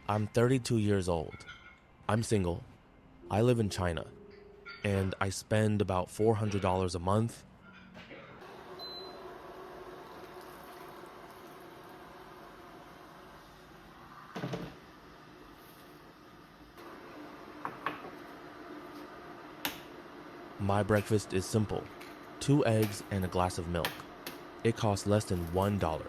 I'm 32 years old. I'm single. I live in China, and I spend about $400 a month. My breakfast is simple: 2 eggs and a glass of milk. It costs less than $1.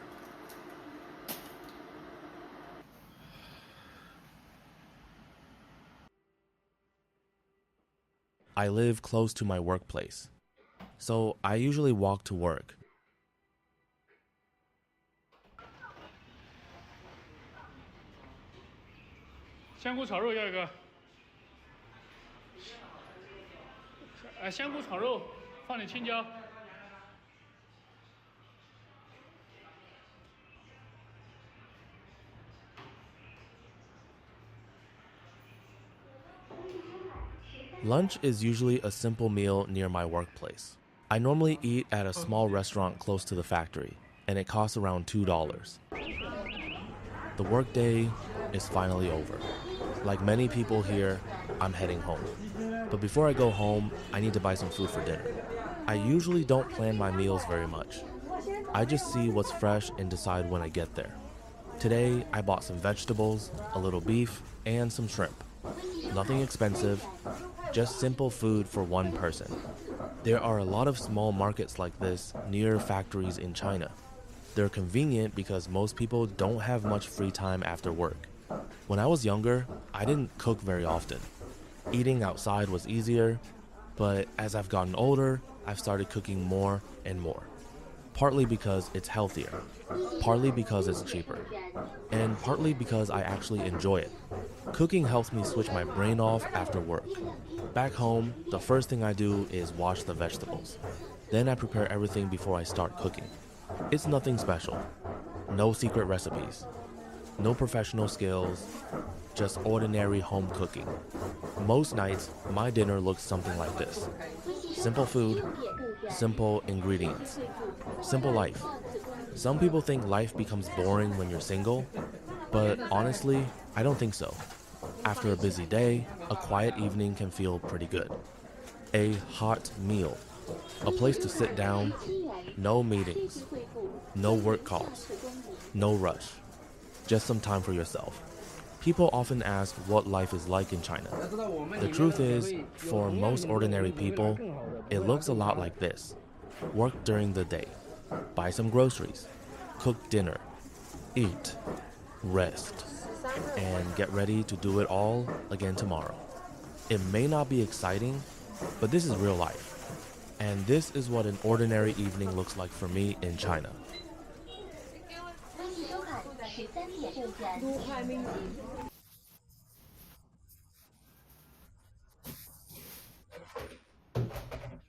I live close to my workplace, so I usually walk to work. 香菇炒肉要一个，香菇炒肉放点青椒。Lunch is usually a simple meal near my workplace. I normally eat at a small restaurant close to the factory, and it costs around $2. The workday is finally over. Like many people here, I'm heading home. But before I go home, I need to buy some food for dinner. I usually don't plan my meals very much. I just see what's fresh and decide when I get there. Today, I bought some vegetables, a little beef, and some shrimp. Nothing expensive, just simple food for one person. There are a lot of small markets like this near factories in China. They're convenient because most people don't have much free time after work. When I was younger, I didn't cook very often. Eating outside was easier, but as I've gotten older, I've started cooking more and more. Partly because it's healthier, partly because it's cheaper, and partly because I actually enjoy it. Cooking helps me switch my brain off after work. Back home, the first thing I do is wash the vegetables. Then I prepare everything before I start cooking. It's nothing special. No secret recipes. No professional skills. Just ordinary home cooking. Most nights, my dinner looks something like this. Simple food, simple ingredients, simple life. Some people think life becomes boring when you're single, but honestly, I don't think so. After a busy day, a quiet evening can feel pretty good. A hot meal, a place to sit down, no meetings, no work calls, no rush, just some time for yourself. People often ask what life is like in China. The truth is, for most ordinary people, it looks a lot like this. Work during the day, buy some groceries, cook dinner, eat, rest, and get ready to do it all again tomorrow. It may not be exciting, but this is real life. And this is what an ordinary evening looks like for me in China.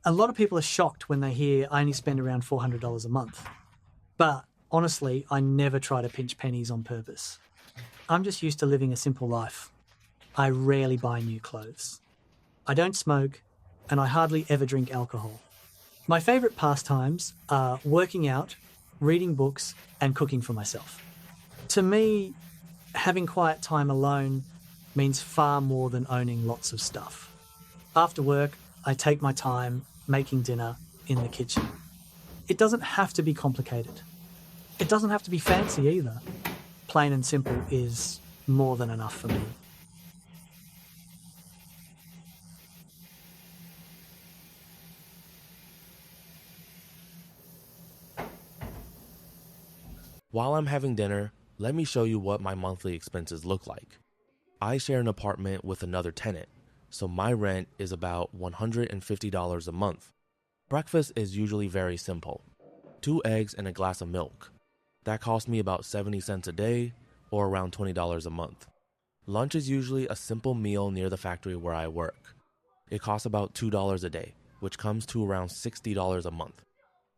A lot of people are shocked when they hear I only spend around $400 a month. But honestly, I never try to pinch pennies on purpose. I'm just used to living a simple life. I rarely buy new clothes. I don't smoke, and I hardly ever drink alcohol. My favourite pastimes are working out, reading books, and cooking for myself. To me, having quiet time alone means far more than owning lots of stuff. After work, I take my time making dinner in the kitchen. It doesn't have to be complicated. It doesn't have to be fancy either. Plain and simple is more than enough for me. While I'm having dinner, let me show you what my monthly expenses look like. I share an apartment with another tenant, so my rent is about $150 a month. Breakfast is usually very simple: 2 eggs and a glass of milk. That costs me about 70 cents a day, or around $20 a month. Lunch is usually a simple meal near the factory where I work. It costs about $2 a day, which comes to around $60 a month.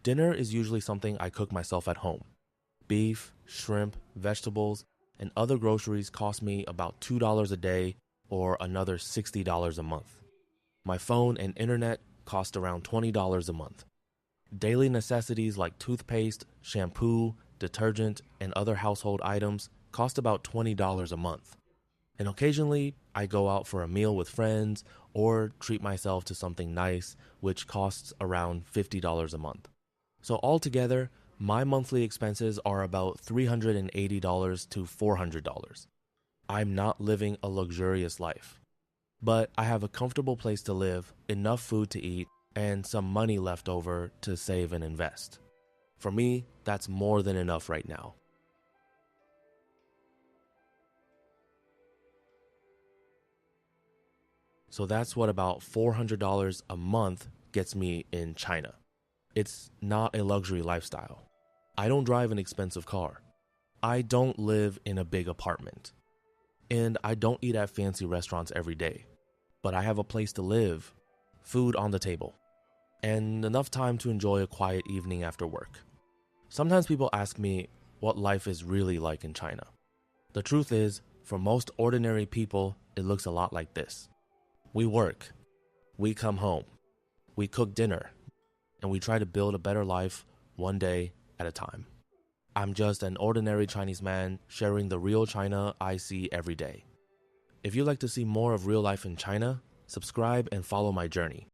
Dinner is usually something I cook myself at home. Beef, shrimp, vegetables, and other groceries cost me about $2 a day, or another $60 a month. My phone and internet cost around $20 a month. Daily necessities like toothpaste, shampoo, detergent, and other household items cost about $20 a month. And occasionally, I go out for a meal with friends or treat myself to something nice, which costs around $50 a month. So altogether, my monthly expenses are about $380 to $400. I'm not living a luxurious life, but I have a comfortable place to live, enough food to eat, and some money left over to save and invest. For me, that's more than enough right now. So that's what about $400 a month gets me in China. It's not a luxury lifestyle. I don't drive an expensive car. I don't live in a big apartment. And I don't eat at fancy restaurants every day. But I have a place to live, food on the table, and enough time to enjoy a quiet evening after work. Sometimes people ask me what life is really like in China. The truth is, for most ordinary people, it looks a lot like this. We work, we come home, we cook dinner, and we try to build a better life one day at a time. I'm just an ordinary Chinese man sharing the real China I see every day. If you'd like to see more of real life in China, subscribe and follow my journey.